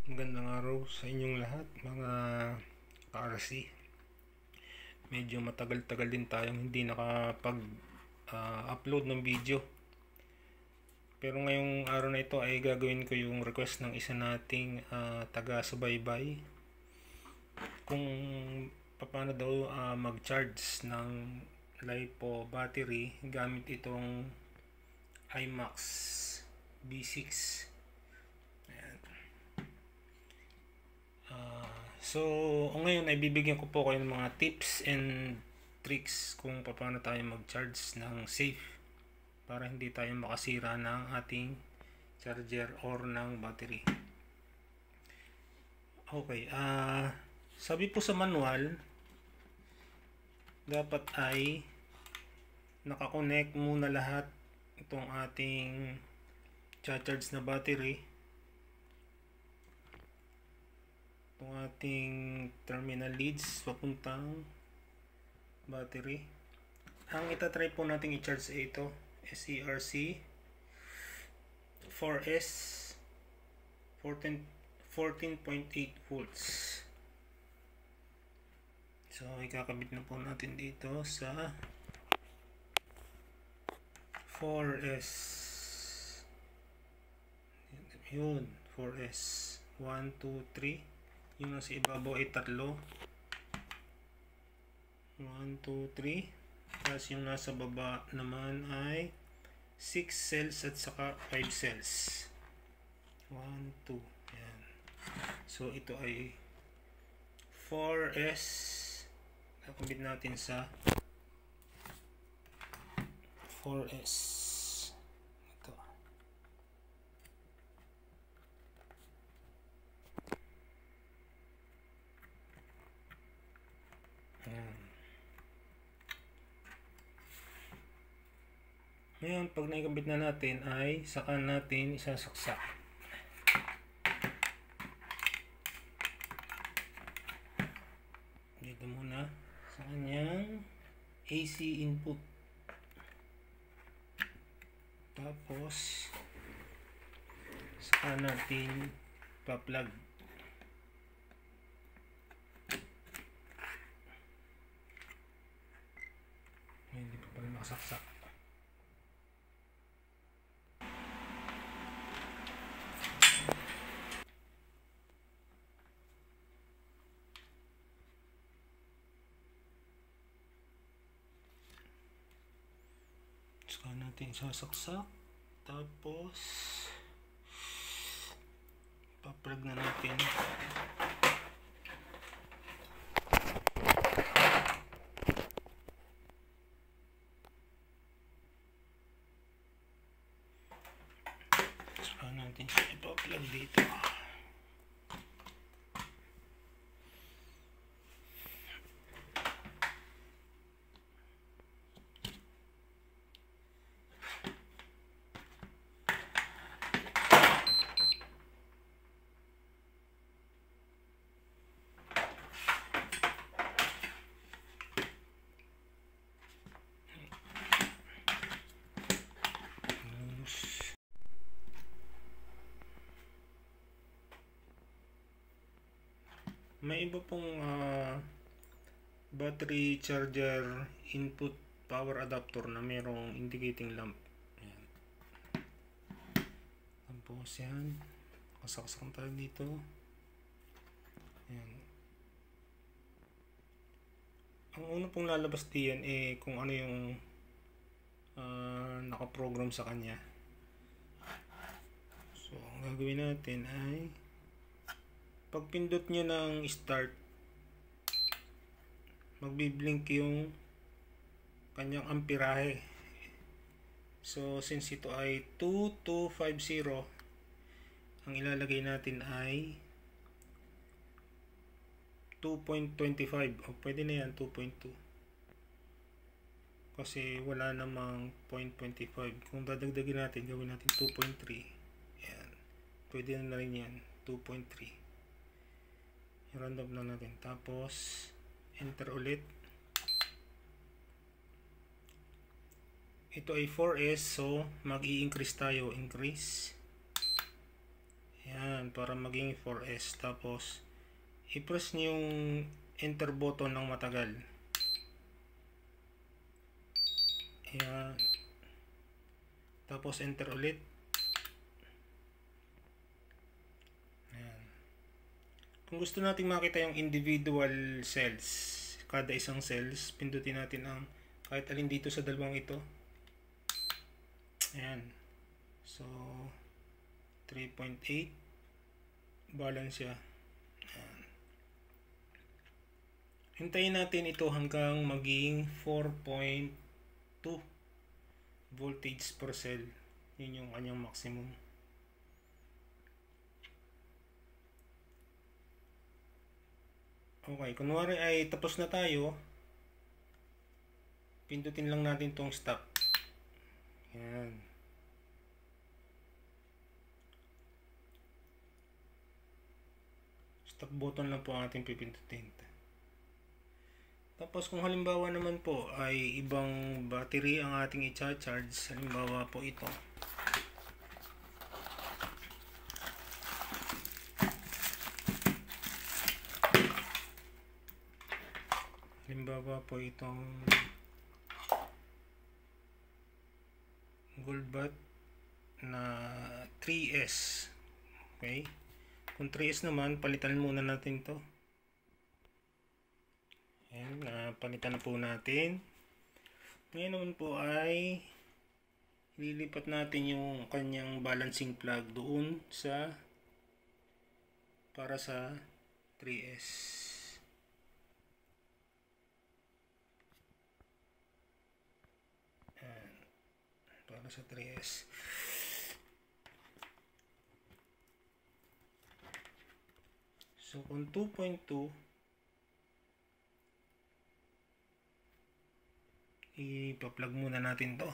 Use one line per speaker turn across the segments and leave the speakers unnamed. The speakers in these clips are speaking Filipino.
Magandang araw sa inyong lahat, mga ka-RC. Medyo matagal-tagal din tayong hindi nakapag-upload ng video. Pero ngayong araw na ito ay gagawin ko yung request ng isa nating taga-subaybay kung paano daw mag-charge ng LiPo battery gamit itong IMAX B6. So, ngayon ay bibigyan ko po kayo ng mga tips and tricks kung paano tayo mag-charge ng safe para hindi tayo makasira ng ating charger or ng battery. Okay, sabi po sa manual, dapat ay nakakonect muna lahat itong ating charge na battery, itong ating terminal leads papuntang battery. Ang itatry po natin i-charge ay ito, SERC 4S 14.8 volts. So ikakabit na po natin dito sa 4S. Yun, 4S 1, 2, 3. Yung nasa ibabaw ay tatlo, 1, 2, 3. Tapos yung nasa baba naman ay 6 cells at saka 5 cells, 1, 2. Yan. So ito ay 4S. Nakabit natin sa 4S. Ito. Ngayon, pag naikabit na natin ay saka natin isasaksak. Dito muna sa kanyang AC input. Tapos saka natin pa-plug. Hindi pa pala nakasaksak. Saka natin sasaksak. Tapos pa-plug na natin. Saka natin siya ipa-plug dito. May iba pong battery charger input power adapter na mayroong indicating lamp. Ayan. Tapos yan, kasaksakan tayo dito. Ayan. Ang una pong lalabas diyan kung ano yung nakaprogram sa kanya. So ang gagawin natin ay pag pindot nyo ng start, magbiblink yung kanyang amperahe. So since ito ay 2250, ang ilalagay natin ay 2.25 o pwede na yan 2.2 kasi wala namang 0.25. Kung dadagdagin natin, gawin natin 2.3. Yan, pwede na rin yan 2.3. I-random lang natin. Tapos enter ulit. Ito ay 4S, so mag-i-increase tayo. Increase. Yan, para maging 4S. Tapos, i-press nyo yung enter button ng matagal. Yan. Tapos, enter ulit. Yan. Kung gusto nating makita yung individual cells, kada isang cells, pindutin natin ang kahit alin dito sa dalawang ito. Ayan. So, 3.8 balance siya. Ayan. Hintayin natin ito hanggang maging 4.2 voltage per cell. Yun yung kanyang maximum. Okay, kunwari ay tapos na tayo, pindutin lang natin tong stop. Yan. Stop button lang po ang ating pipindutin. Tapos kung halimbawa naman po ay ibang battery ang ating i-charge, halimbawa po ito. Halimbawa po itong Goldbat na 3S. Okay? Kung 3S naman, palitan muna natin to. Ayan, palitan na po natin. Ngayon naman po ay lilipat natin yung kanyang balancing plug doon sa para sa 3S. Ayan, para sa 3S. So kung 2.2, ipa-plug muna natin to.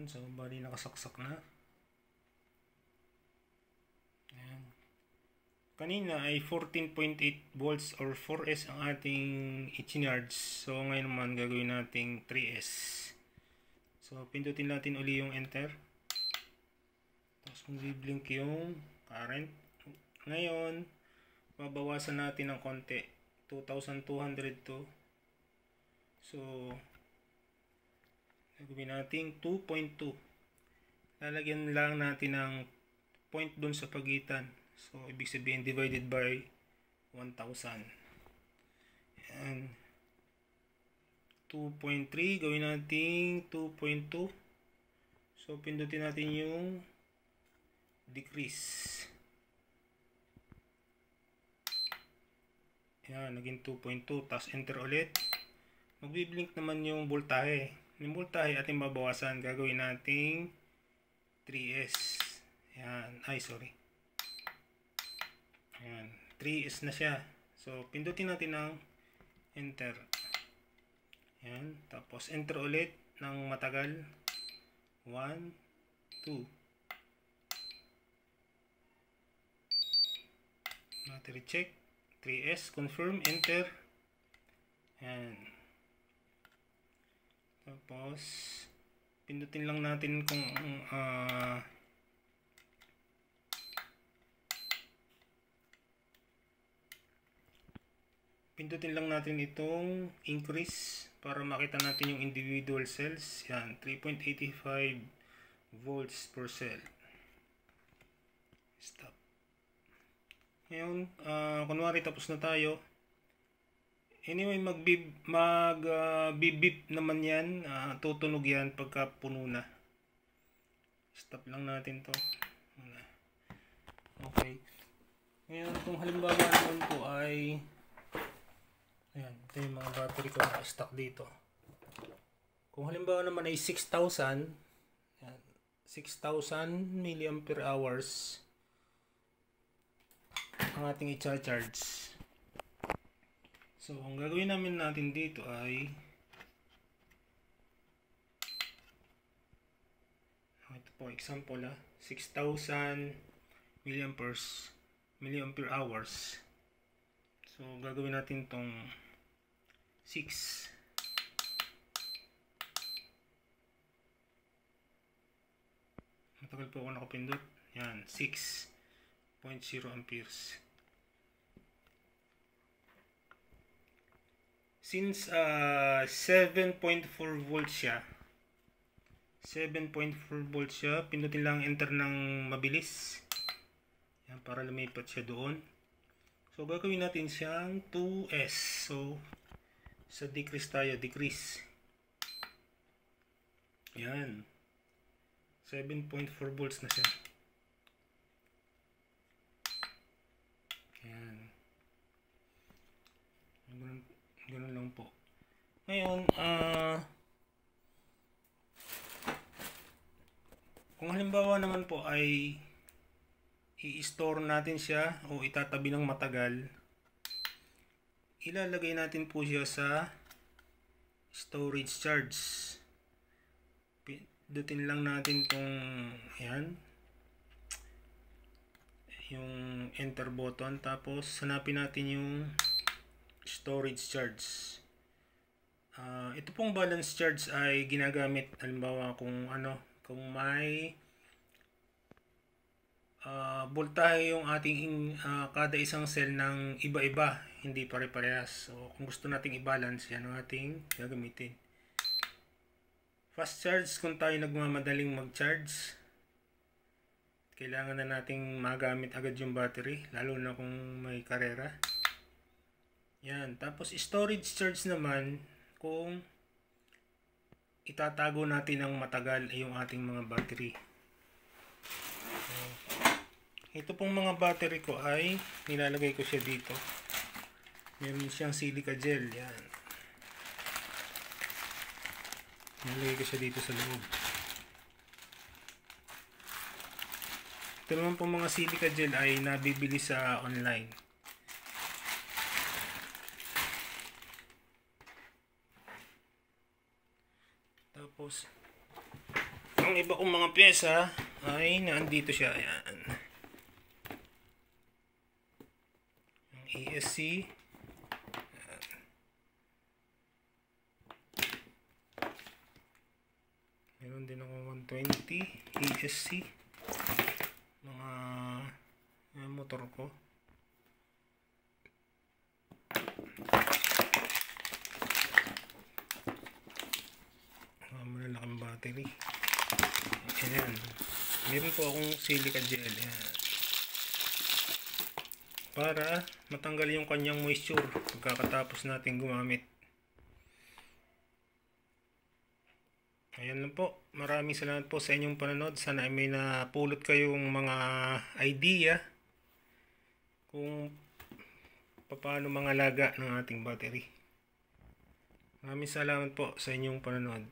So, bali nakasaksak na. Ayan. Kanina ay 14.8 volts or 4S ang ating i-charge. So, ngayon naman gagawin nating 3S. So, pindutin natin uli yung enter. Tapos, mag-blink yung current. Ngayon, babawasan natin ng konti. 2,200 to. So, gagawin natin 2.2. Lalagyan lang natin ng point dun sa pagitan. So, ibig sabihin divided by 1,000. Ayan. 2.3. Gawin natin 2.2. So, pindutin natin yung decrease. Ayan, naging 2.2. Tapos enter ulit. Magbiblink naman yung voltahe. Yung voltahe ating babawasan, gagawin nating 3S. Ayan, ay sorry. Ayan, 3S na siya. So, pindutin natin ng enter. Ayan, tapos enter ulit ng matagal. 1, 2. Battery check. 3S, confirm, enter. Ayan. Tapos, pindutin lang natin kung pindutin lang natin itong increase para makita natin yung individual cells. Yan, 3.85 volts per cell. Stop. Ngayon, kunwari tapos na tayo. Anyway, mag-beep naman yan. Tutunog yan pagka puno na. Stop lang natin to. Okay. Ngayon, kung halimbawa naman po ay ayan, ito yung mga battery ko na stock dito. Kung halimbawa naman ay 6,000 6,000 milliampere hours. ang ating i-charge. So, ang gagawin natin dito ay ito po, example 6,000 milliampere hours. So, gagawin natin tong 6. Matagal po ako nakapindot. Yan, 6.0 amperes. Since 7.4 volts siya, 7.4 volts siya, pindutin lang enter ng mabilis. Yan, para lumipat siya doon. So, gagawin natin siyang 2S. So, sa decrease tayo, decrease. Yan. 7.4 volts na siya. Yan. Ganun lang po. Ngayon, kung halimbawa naman po ay i-store natin siya o itatabi ng matagal, ilalagay natin po siya sa storage charge. Pindutin lang natin tong ayan, yung enter button, tapos hanapin natin yung storage charge. Ito pong balance charge ay ginagamit halimbawa kung may voltahe yung ating kada isang cell ng iba-iba, hindi pare-parehas. So, kung gusto nating i-balance, yan ang ating gagamitin. Fast charge, kung tayo nagmamadaling mag-charge, kailangan na nating magamit agad yung battery, lalo na kung may karera. Yan. Tapos, storage charge naman, kung itatago natin ng matagal yung ating mga battery. Ito pong mga battery ko ay nilalagay ko siya dito. Meron siyang silica gel. Yan. Nilalagay ko siya dito sa loob. Ito naman pong mga silica gel ay nabibili sa online. Tapos, ang iba kong mga pyesa ay naandito siya. Ayan. ESC, meron din ako 120 ESC, mga motor ko. Malalaking battery. Ayan, meron po akong silica gel. Ayan, para matanggal yung kanyang moisture pagkatapos natin gumamit. Ayan lang po. Maraming salamat po sa inyong panonood. Sana ay may napulot kayong mga idea kung paano mangalaga ng ating battery. Maraming salamat po sa inyong panonood.